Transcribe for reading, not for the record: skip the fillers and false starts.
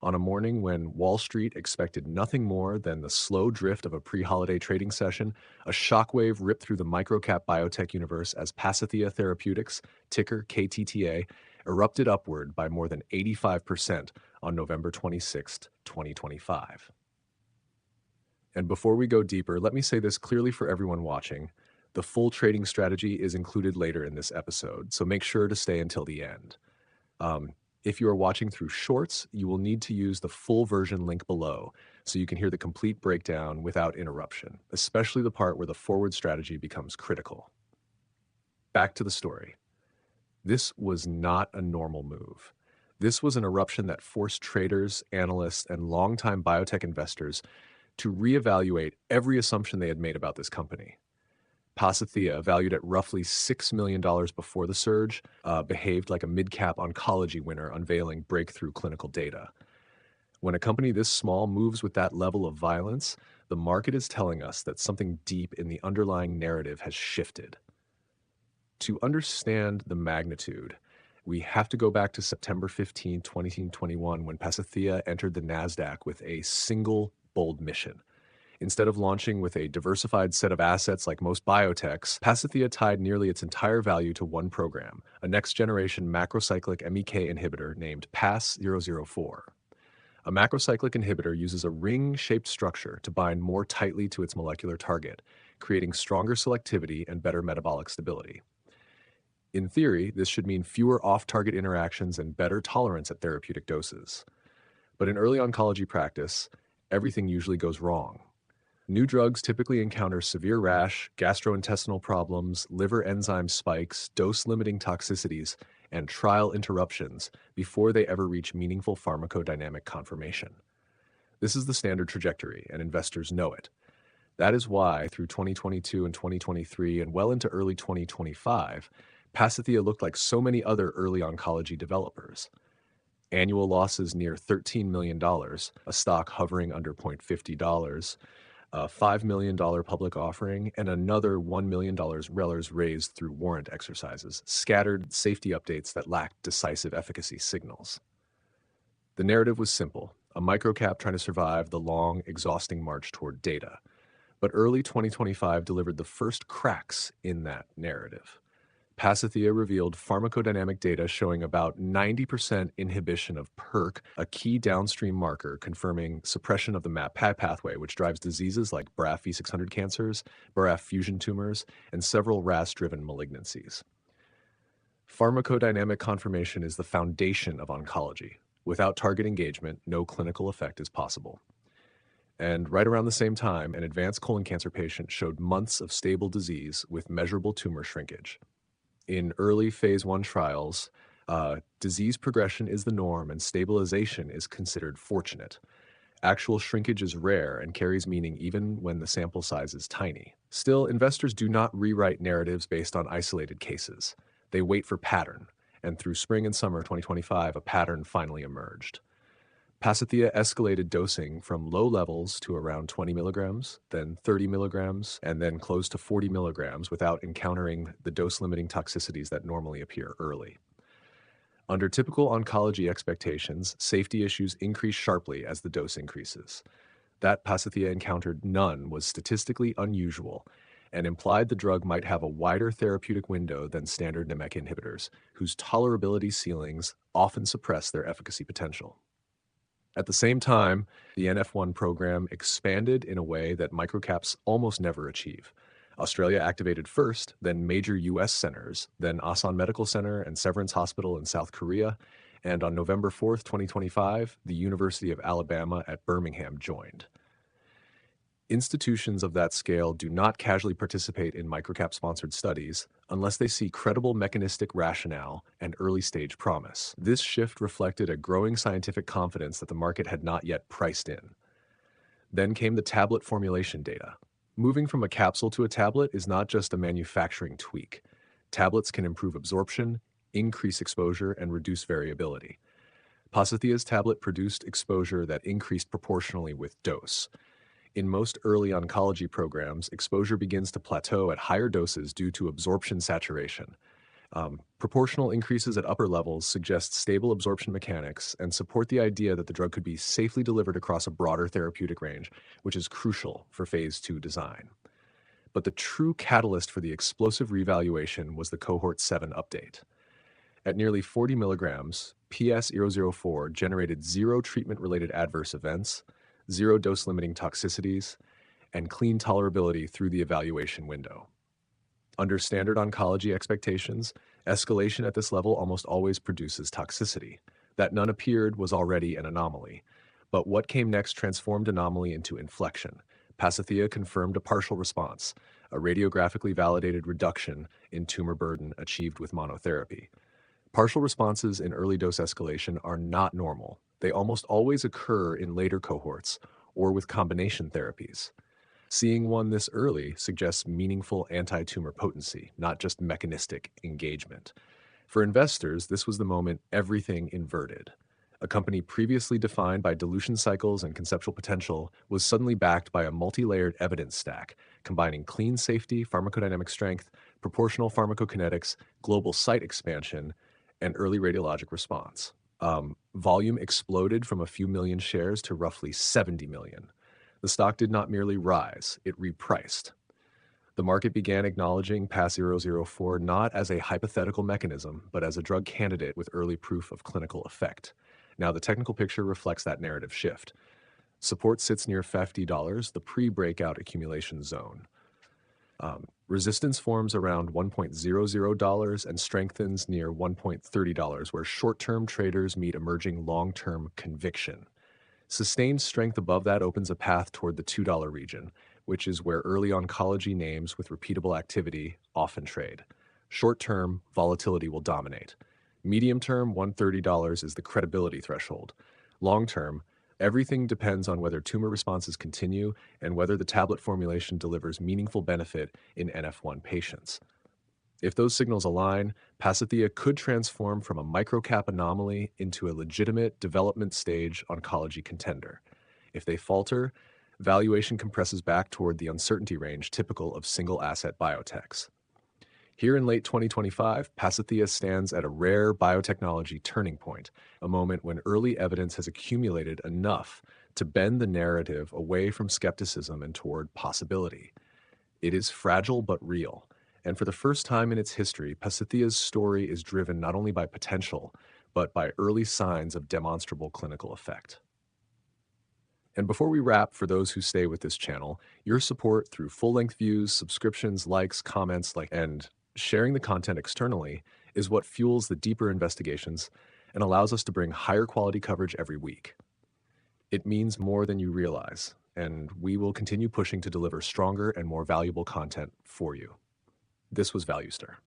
On a morning when Wall Street expected nothing more than the slow drift of a pre-holiday trading session, a shockwave ripped through the microcap biotech universe as Pasithea Therapeutics, ticker KTTA, erupted upward by more than 85% on November 26, 2025. And before we go deeper, let me say this clearly for everyone watching. The full trading strategy is included later in this episode, so make sure to stay until the end. If you are watching through shorts, you will need to use the full version link below so you can hear the complete breakdown without interruption, especially the part where the forward strategy becomes critical. Back to the story. This was not a normal move. This was an eruption that forced traders, analysts, and longtime biotech investors to reevaluate every assumption they had made about this company. Pasithea, valued at roughly $6 million before the surge, behaved like a mid-cap oncology winner unveiling breakthrough clinical data. When a company this small moves with that level of violence, the market is telling us that something deep in the underlying narrative has shifted. To understand the magnitude, we have to go back to September 15, 2021, when Pasithea entered the NASDAQ with a single bold mission. Instead of launching with a diversified set of assets like most biotechs, Pasithea tied nearly its entire value to one program, a next-generation macrocyclic MEK inhibitor named PAS-004. A macrocyclic inhibitor uses a ring-shaped structure to bind more tightly to its molecular target, creating stronger selectivity and better metabolic stability. In theory, this should mean fewer off-target interactions and better tolerance at therapeutic doses. But in early oncology practice, everything usually goes wrong. New drugs typically encounter severe rash, gastrointestinal problems, liver enzyme spikes, dose-limiting toxicities, and trial interruptions before they ever reach meaningful pharmacodynamic confirmation. This is the standard trajectory, and investors know it. That is why, through 2022 and 2023 and well into early 2025, Pasithea looked like so many other early oncology developers. Annual losses near $13 million, a stock hovering under $0.50, a $5 million public offering, and another $1 million RELers raised through warrant exercises, scattered safety updates that lacked decisive efficacy signals. The narrative was simple, a microcap trying to survive the long, exhausting march toward data. But early 2025 delivered the first cracks in that narrative. Pasithea revealed pharmacodynamic data showing about 90% inhibition of PERK, a key downstream marker confirming suppression of the MAP pathway, which drives diseases like BRAF V600 cancers, BRAF fusion tumors, and several RAS-driven malignancies. Pharmacodynamic confirmation is the foundation of oncology. Without target engagement, no clinical effect is possible. And right around the same time, an advanced colon cancer patient showed months of stable disease with measurable tumor shrinkage. In early phase 1 trials, disease progression is the norm and stabilization is considered fortunate. Actual shrinkage is rare and carries meaning even when the sample size is tiny. Still, investors do not rewrite narratives based on isolated cases. They wait for pattern, and through spring and summer 2025, a pattern finally emerged. Pasithea escalated dosing from low levels to around 20 milligrams, then 30 milligrams, and then close to 40 milligrams without encountering the dose-limiting toxicities that normally appear early. Under typical oncology expectations, safety issues increase sharply as the dose increases. That Pasithea encountered none was statistically unusual and implied the drug might have a wider therapeutic window than standard MEK inhibitors, whose tolerability ceilings often suppress their efficacy potential. At the same time, the NF1 program expanded in a way that microcaps almost never achieve. Australia activated first, then major U.S. centers, then Asan Medical Center and Severance Hospital in South Korea, and on November 4, 2025, the University of Alabama at Birmingham joined. Institutions of that scale do not casually participate in microcap-sponsored studies unless they see credible mechanistic rationale and early-stage promise. This shift reflected a growing scientific confidence that the market had not yet priced in. Then came the tablet formulation data. Moving from a capsule to a tablet is not just a manufacturing tweak. Tablets can improve absorption, increase exposure, and reduce variability. Pasithea's tablet produced exposure that increased proportionally with dose. In most early oncology programs, exposure begins to plateau at higher doses due to absorption saturation. Proportional increases at upper levels suggest stable absorption mechanics and support the idea that the drug could be safely delivered across a broader therapeutic range, which is crucial for phase 2 design. But the true catalyst for the explosive revaluation was the Cohort 7 update. At nearly 40 milligrams, PS004 generated zero treatment-related adverse events, zero dose-limiting toxicities, and clean tolerability through the evaluation window. Under standard oncology expectations, escalation at this level almost always produces toxicity. That none appeared was already an anomaly. But what came next transformed anomaly into inflection. Pasithea confirmed a partial response, a radiographically validated reduction in tumor burden achieved with monotherapy. Partial responses in early dose escalation are not normal. They almost always occur in later cohorts or with combination therapies. Seeing one this early suggests meaningful anti-tumor potency, not just mechanistic engagement. For investors, this was the moment everything inverted. A company previously defined by dilution cycles and conceptual potential was suddenly backed by a multi-layered evidence stack, combining clean safety, pharmacodynamic strength, proportional pharmacokinetics, global site expansion, and early radiologic response. Volume exploded from a few million shares to roughly 70 million. The stock did not merely rise, it repriced. The market began acknowledging PAS004 not as a hypothetical mechanism, but as a drug candidate with early proof of clinical effect. Now, the technical picture reflects that narrative shift. Support sits near $50, the pre-breakout accumulation zone. Resistance forms around $1.00 and strengthens near $1.30, where short-term traders meet emerging long-term conviction. Sustained strength above that opens a path toward the $2 region, which is where early oncology names with repeatable activity often trade. Short-term, volatility will dominate. Medium-term, $130 is the credibility threshold. Long-term, everything depends on whether tumor responses continue and whether the tablet formulation delivers meaningful benefit in NF1 patients. If those signals align, Pasithea could transform from a microcap anomaly into a legitimate development stage oncology contender. If they falter, valuation compresses back toward the uncertainty range typical of single-asset biotechs. Here in late 2025, Pasithea stands at a rare biotechnology turning point, a moment when early evidence has accumulated enough to bend the narrative away from skepticism and toward possibility. It is fragile but real, and for the first time in its history, Pasithea's story is driven not only by potential, but by early signs of demonstrable clinical effect. And before we wrap, for those who stay with this channel, your support through full-length views, subscriptions, likes, comments, and sharing the content externally is what fuels the deeper investigations and allows us to bring higher quality coverage every week. It means more than you realize, and we will continue pushing to deliver stronger and more valuable content for you. This was ValueStir.